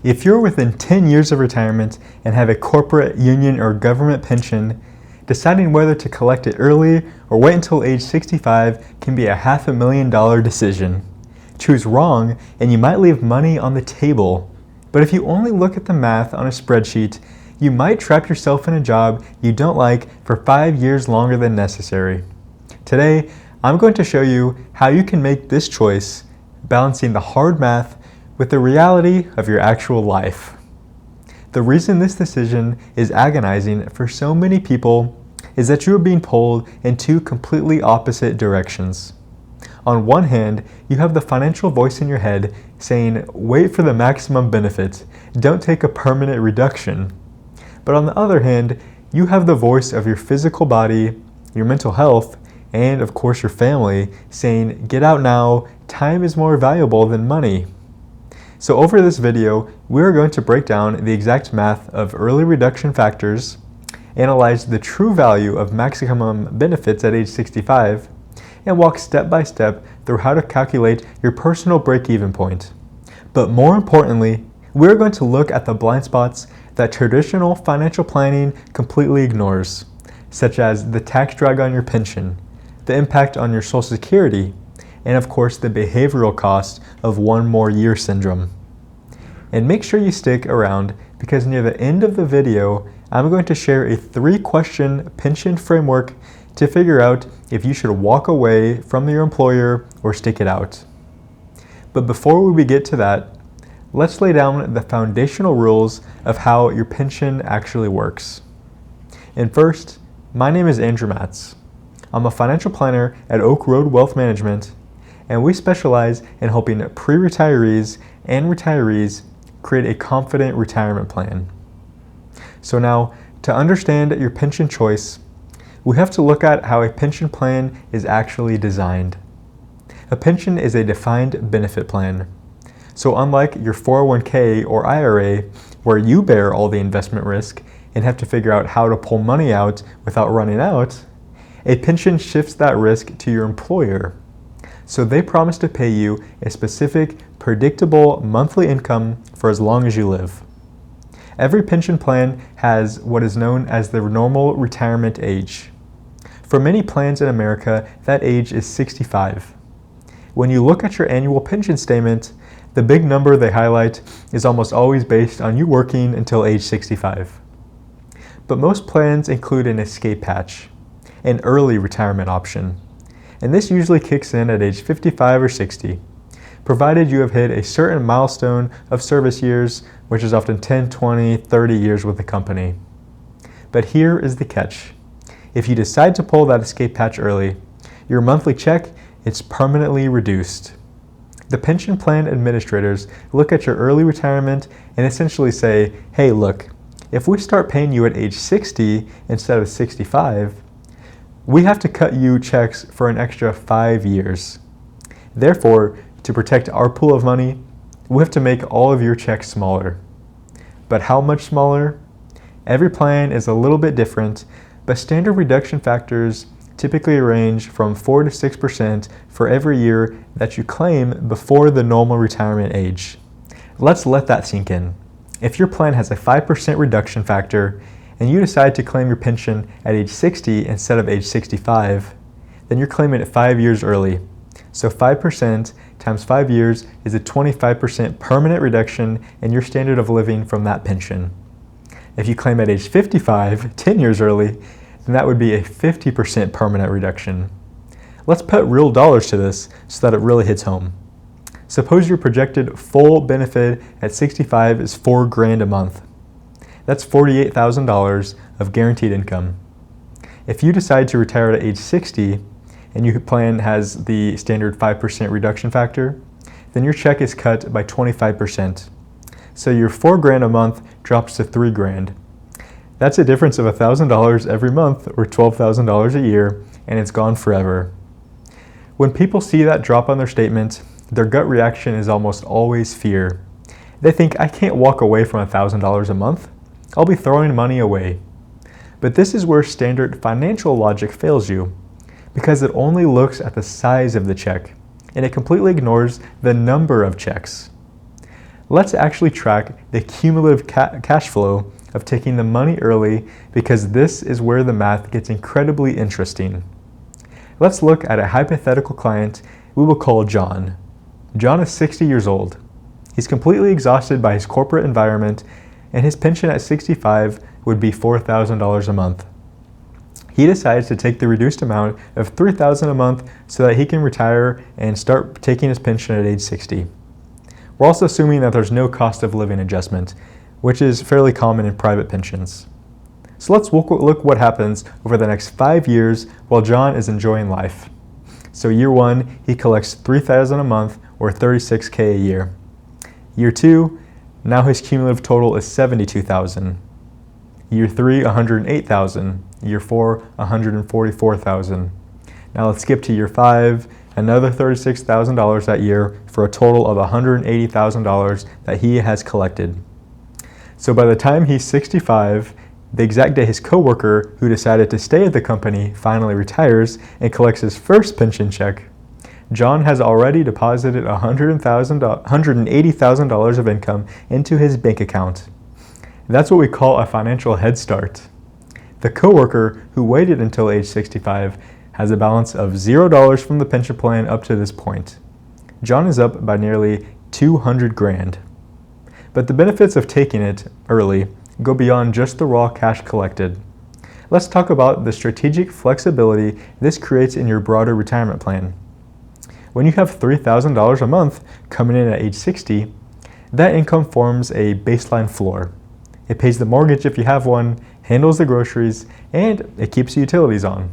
If you're within 10 years of retirement and have a corporate, union, or government pension, deciding whether to collect it early or wait until age 65 can be a $500,000 decision. Choose wrong and you might leave money on the table. But if you only look at the math on a spreadsheet, you might trap yourself in a job you don't like for 5 years longer than necessary. Today, I'm going to show you how you can make this choice, balancing the hard math with the reality of your actual life. The reason this decision is agonizing for so many people is that you are being pulled in two completely opposite directions. On one hand, you have the financial voice in your head saying, wait for the maximum benefit, don't take a permanent reduction. But on the other hand, you have the voice of your physical body, your mental health, and of course your family saying, get out now, time is more valuable than money. So over this video, we're going to break down the exact math of early reduction factors, analyze the true value of maximum benefits at age 65, and walk step by step through how to calculate your personal break-even point. But more importantly, we're going to look at the blind spots that traditional financial planning completely ignores, such as the tax drag on your pension, the impact on your Social Security, and of course the behavioral cost of one more year syndrome. And make sure you stick around because near the end of the video, I'm going to share a 3-question pension framework to figure out if you should walk away from your employer or stick it out. But before we get to that, let's lay down the foundational rules of how your pension actually works. And first, my name is Andrew Matz. I'm a financial planner at Oak Road Wealth Management, and we specialize in helping pre-retirees and retirees create a confident retirement plan. So now, to understand your pension choice, we have to look at how a pension plan is actually designed. A pension is a defined benefit plan. So unlike your 401k or IRA, where you bear all the investment risk and have to figure out how to pull money out without running out, a pension shifts that risk to your employer. So they promise to pay you a specific, predictable monthly income for as long as you live. Every pension plan has what is known as the normal retirement age. For many plans in America, that age is 65. When you look at your annual pension statement, the big number they highlight is almost always based on you working until age 65. But most plans include an escape hatch, an early retirement option. And this usually kicks in at age 55 or 60, provided you have hit a certain milestone of service years, which is often 10, 20, 30 years with the company. But here is the catch. If you decide to pull that escape hatch early, your monthly check is permanently reduced. The pension plan administrators look at your early retirement and essentially say, hey, look, if we start paying you at age 60 instead of 65, we have to cut you checks for an extra 5 years. Therefore, to protect our pool of money, we have to make all of your checks smaller. But how much smaller? Every plan is a little bit different, but standard reduction factors typically range from 4 to 6% for every year that you claim before the normal retirement age. Let's let that sink in. If your plan has a 5% reduction factor, and you decide to claim your pension at age 60 instead of age 65, then you're claiming it 5 years early. So 5% times 5 years is a 25% permanent reduction in your standard of living from that pension. If you claim at age 55, 10 years early, then that would be a 50% permanent reduction. Let's put real dollars to this so that it really hits home. Suppose your projected full benefit at 65 is $4,000 a month. That's $48,000 of guaranteed income. If you decide to retire at age 60 and your plan has the standard 5% reduction factor, then your check is cut by 25%. So your $4,000 a month drops to $3,000. That's a difference of $1,000 every month or $12,000 a year, and it's gone forever. When people see that drop on their statement, their gut reaction is almost always fear. They think, I can't walk away from $1,000 a month. I'll be throwing money away. But this is where standard financial logic fails you, because it only looks at the size of the check, and it completely ignores the number of checks. Let's actually track the cumulative cash flow of taking the money early, because this is where the math gets incredibly interesting. Let's look at a hypothetical client we will call John. John is 60 years old. He's completely exhausted by his corporate environment, and his pension at 65 would be $4,000 a month. He decides to take the reduced amount of $3,000 a month so that he can retire and start taking his pension at age 60. We're also assuming that there's no cost of living adjustment, which is fairly common in private pensions. So let's look what happens over the next 5 years while John is enjoying life. So year 1, he collects $3,000 a month, or $36K a year. Year 2, now his cumulative total is $72,000. Year 3, $108,000. Year 4, $144,000. Now let's skip to year 5, another $36,000 that year, for a total of $180,000 that he has collected. So by the time he's 65, the exact day his coworker who decided to stay at the company finally retires and collects his first pension check, John has already deposited $180,000 of income into his bank account. That's what we call a financial head start. The coworker who waited until age 65 has a balance of $0 from the pension plan up to this point. John is up by nearly $200,000. But the benefits of taking it early go beyond just the raw cash collected. Let's talk about the strategic flexibility this creates in your broader retirement plan. When you have $3,000 a month coming in at age 60, that income forms a baseline floor. It pays the mortgage if you have one, handles the groceries, and it keeps the utilities on.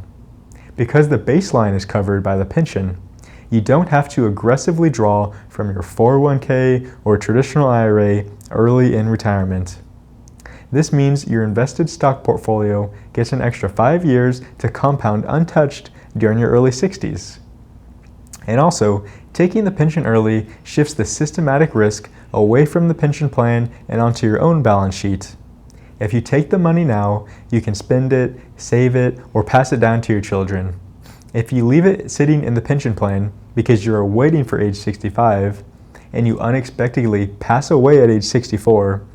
Because the baseline is covered by the pension, you don't have to aggressively draw from your 401k or traditional IRA early in retirement. This means your invested stock portfolio gets an extra 5 years to compound untouched during your early 60s. And also, taking the pension early shifts the systematic risk away from the pension plan and onto your own balance sheet. If you take the money now, you can spend it, save it, or pass it down to your children. If you leave it sitting in the pension plan because you're waiting for age 65 and you unexpectedly pass away at age 64,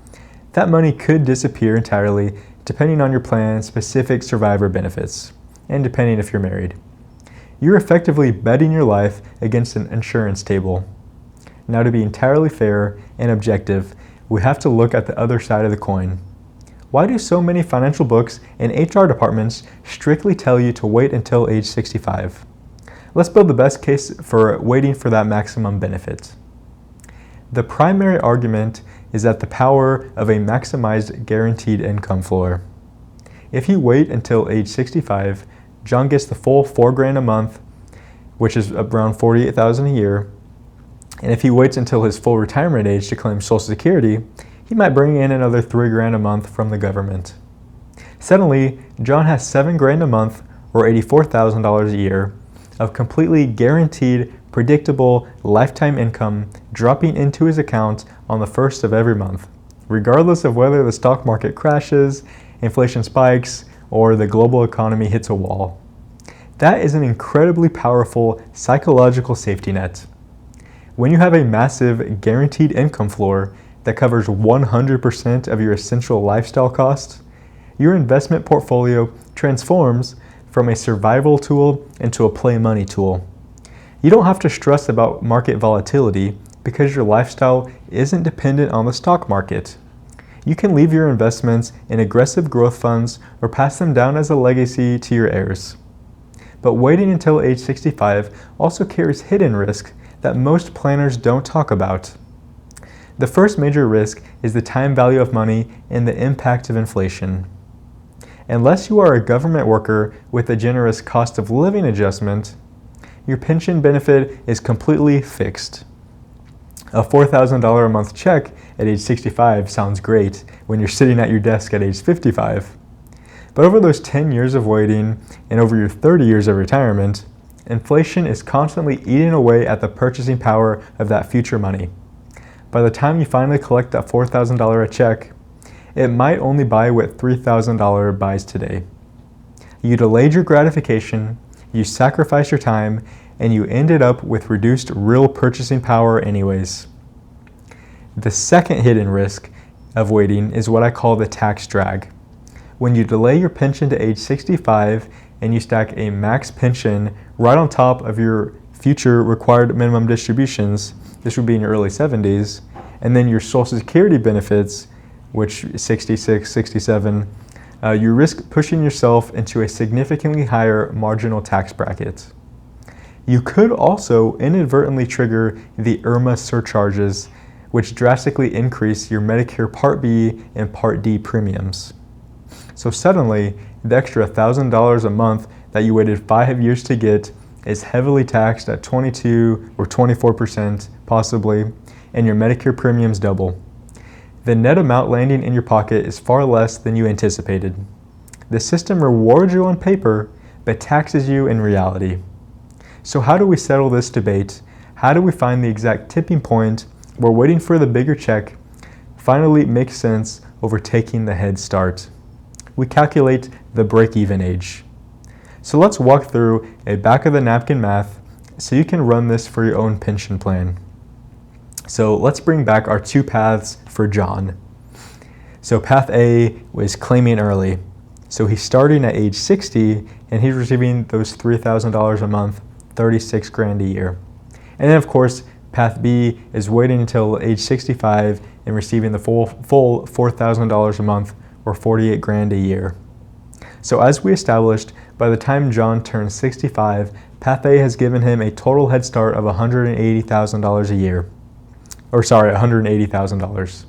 that money could disappear entirely depending on your plan's specific survivor benefits and depending if you're married. You're effectively betting your life against an insurance table. Now, to be entirely fair and objective, we have to look at the other side of the coin. Why do so many financial books and HR departments strictly tell you to wait until age 65? Let's build the best case for waiting for that maximum benefit. The primary argument is that the power of a maximized guaranteed income floor. If you wait until age 65, John gets the full $4,000 a month, which is around $48,000 a year. And if he waits until his full retirement age to claim Social Security, he might bring in another $3,000 a month from the government. Suddenly, John has $7,000 a month, or $84,000 a year, of completely guaranteed, predictable, lifetime income dropping into his account on the first of every month, regardless of whether the stock market crashes, inflation spikes, or the global economy hits a wall. That is an incredibly powerful psychological safety net. When you have a massive guaranteed income floor that covers 100% of your essential lifestyle costs, your investment portfolio transforms from a survival tool into a play money tool. You don't have to stress about market volatility because your lifestyle isn't dependent on the stock market. You can leave your investments in aggressive growth funds or pass them down as a legacy to your heirs. But waiting until age 65 also carries hidden risk that most planners don't talk about. The first major risk is the time value of money and the impact of inflation. Unless you are a government worker with a generous cost of living adjustment, your pension benefit is completely fixed. A $4,000 a month check at age 65 sounds great when you're sitting at your desk at age 55. But over those 10 years of waiting and over your 30 years of retirement, inflation is constantly eating away at the purchasing power of that future money. By the time you finally collect that $4,000 a check, it might only buy what $3,000 buys today. You delayed your gratification, you sacrificed your time, and you ended up with reduced real purchasing power anyways. The second hidden risk of waiting is what I call the tax drag. When you delay your pension to age 65 and you stack a max pension right on top of your future required minimum distributions, this would be in your early 70s, and then your Social Security benefits, which is 66, 67, you risk pushing yourself into a significantly higher marginal tax bracket. You could also inadvertently trigger the IRMAA surcharges, which drastically increase your Medicare Part B and Part D premiums. So suddenly, the extra $1,000 a month that you waited 5 years to get is heavily taxed at 22 or 24% possibly, and your Medicare premiums double. The net amount landing in your pocket is far less than you anticipated. The system rewards you on paper, but taxes you in reality. So how do we settle this debate? How do we find the exact tipping point where waiting for the bigger check finally makes sense over taking the head start? We calculate the break-even age. So let's walk through a back-of-the-napkin math so you can run this for your own pension plan. So let's bring back our two paths for John. So path A was claiming early. So he's starting at age 60 and he's receiving those $3,000 a month, 36 grand a year. And then of course, path B is waiting until age 65 and receiving the full $4,000 a month or 48 grand a year. So as we established, by the time John turns 65, path A has given him a total head start of $180,000 a year. $180,000.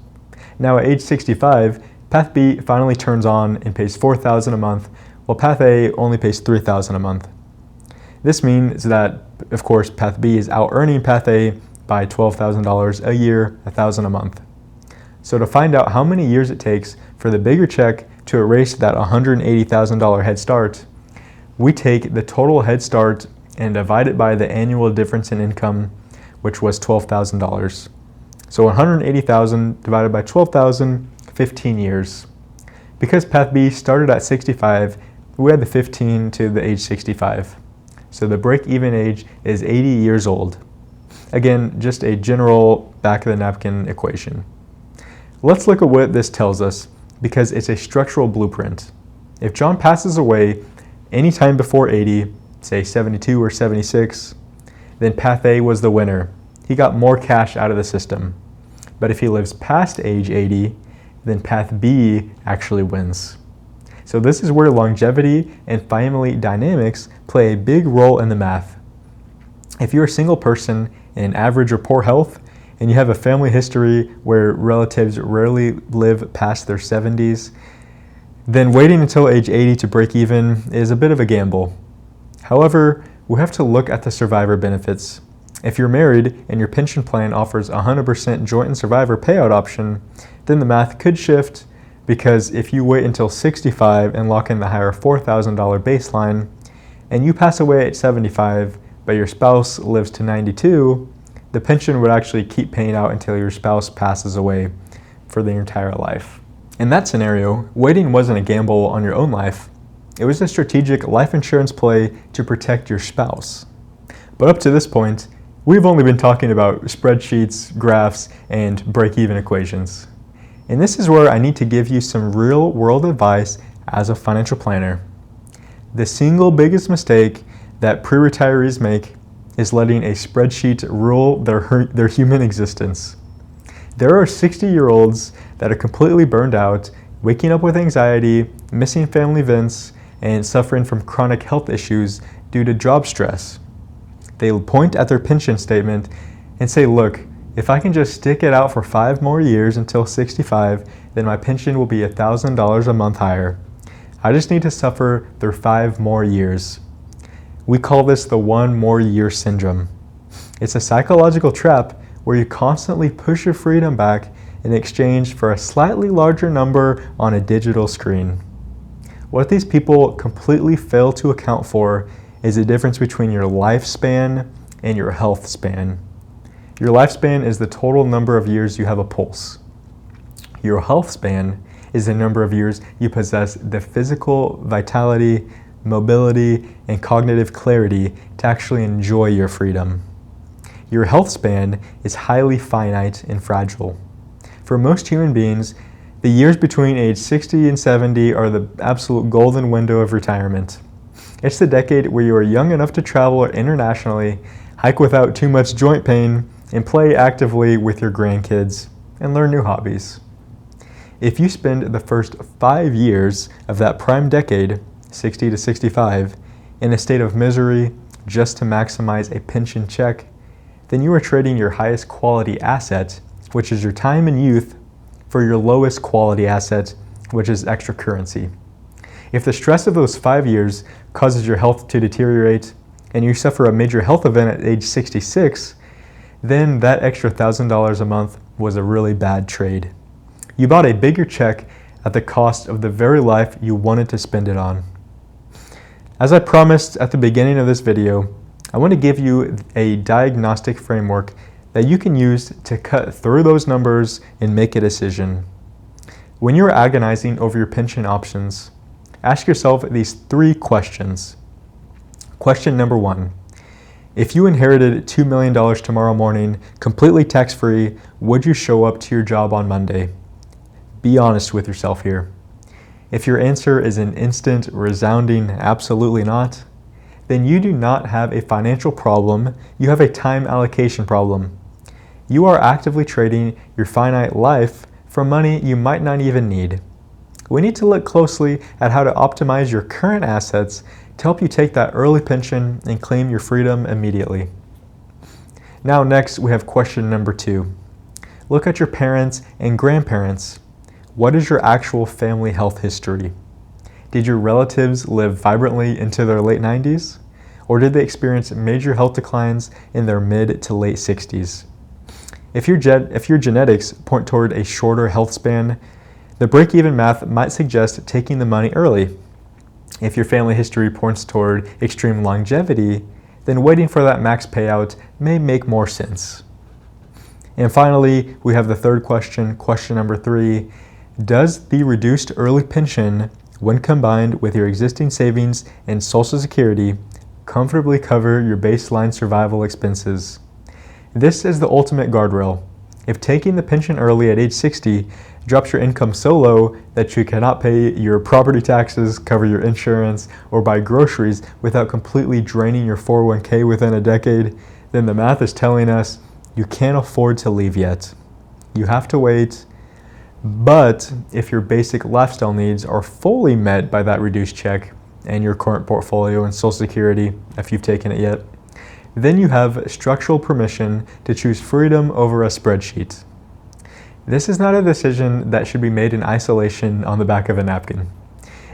Now at age 65, path B finally turns on and pays $4,000 a month, while path A only pays $3,000 a month. This means that, of course, path B is out earning path A by $12,000 a year, $1,000 a month. So to find out how many years it takes for the bigger check to erase that $180,000 head start, we take the total head start and divide it by the annual difference in income, which was $12,000. So 180,000 divided by 12,000, 15 years. Because path B started at 65, we had the 15 to the age 65. So the break-even age is 80 years old. Again, just a general back-of-the-napkin equation. Let's look at what this tells us because it's a structural blueprint. If John passes away anytime before 80, say 72 or 76, then path A was the winner. He got more cash out of the system. But if he lives past age 80, then path B actually wins. So this is where longevity and family dynamics play a big role in the math. If you're a single person in average or poor health, and you have a family history where relatives rarely live past their 70s, then waiting until age 80 to break even is a bit of a gamble. However, we have to look at the survivor benefits. If you're married and your pension plan offers 100% joint and survivor payout option, then the math could shift because if you wait until 65 and lock in the higher $4,000 baseline, and you pass away at 75, but your spouse lives to 92, the pension would actually keep paying out until your spouse passes away for their entire life. In that scenario, waiting wasn't a gamble on your own life. It was a strategic life insurance play to protect your spouse. But up to this point, we've only been talking about spreadsheets, graphs, and break-even equations. And this is where I need to give you some real-world advice as a financial planner. The single biggest mistake that pre-retirees make is letting a spreadsheet rule their human existence. There are 60-year-olds that are completely burned out, waking up with anxiety, missing family events, and suffering from chronic health issues due to job stress. They'll point at their pension statement and say, look, if I can just stick it out for 5 more years until 65, then my pension will be $1,000 a month higher. I just need to suffer through 5 more years. We call this the 1 more year syndrome. It's a psychological trap where you constantly push your freedom back in exchange for a slightly larger number on a digital screen. What these people completely fail to account for is the difference between your lifespan and your health span. Your lifespan is the total number of years you have a pulse. Your health span is the number of years you possess the physical vitality, mobility, and cognitive clarity to actually enjoy your freedom. Your health span is highly finite and fragile. For most human beings, the years between age 60 and 70 are the absolute golden window of retirement. It's the decade where you are young enough to travel internationally, hike without too much joint pain, and play actively with your grandkids, and learn new hobbies. If you spend the first 5 years of that prime decade, 60 to 65, in a state of misery just to maximize a pension check, then you are trading your highest quality asset, which is your time and youth, for your lowest quality asset, which is extra currency. If the stress of those 5 years causes your health to deteriorate and you suffer a major health event at age 66, then that extra $1,000 a month was a really bad trade. You bought a bigger check at the cost of the very life you wanted to spend it on. As I promised at the beginning of this video, I want to give you a diagnostic framework that you can use to cut through those numbers and make a decision. When you're agonizing over your pension options, ask yourself these 3 questions. Question number 1. If you inherited $2 million tomorrow morning, completely tax-free, would you show up to your job on Monday? Be honest with yourself here. If your answer is an instant, resounding absolutely not, then you do not have a financial problem, you have a time allocation problem. You are actively trading your finite life for money you might not even need. We need to look closely at how to optimize your current assets to help you take that early pension and claim your freedom immediately. Now next, we have question number 2. Look at your parents and grandparents. What is your actual family health history? Did your relatives live vibrantly into their late 90s? Or did they experience major health declines in their mid to late 60s? If your genetics point toward a shorter health span, the break-even math might suggest taking the money early. If your family history points toward extreme longevity, then waiting for that max payout may make more sense. And finally, we have the third question, question number 3. Does the reduced early pension, when combined with your existing savings and Social Security, comfortably cover your baseline survival expenses? This is the ultimate guardrail. If taking the pension early at age 60 drops your income so low that you cannot pay your property taxes, cover your insurance, or buy groceries without completely draining your 401k within a decade, then the math is telling us you can't afford to leave yet. You have to wait. But if your basic lifestyle needs are fully met by that reduced check and your current portfolio and Social Security, if you've taken it yet, then you have structural permission to choose freedom over a spreadsheet. This is not a decision that should be made in isolation on the back of a napkin.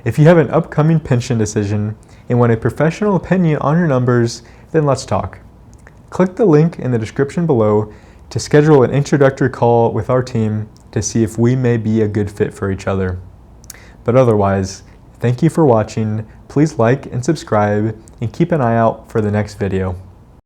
If you have an upcoming pension decision and want a professional opinion on your numbers, then let's talk. Click the link in the description below to schedule an introductory call with our team to see if we may be a good fit for each other. But otherwise, thank you for watching. Please like and subscribe and keep an eye out for the next video.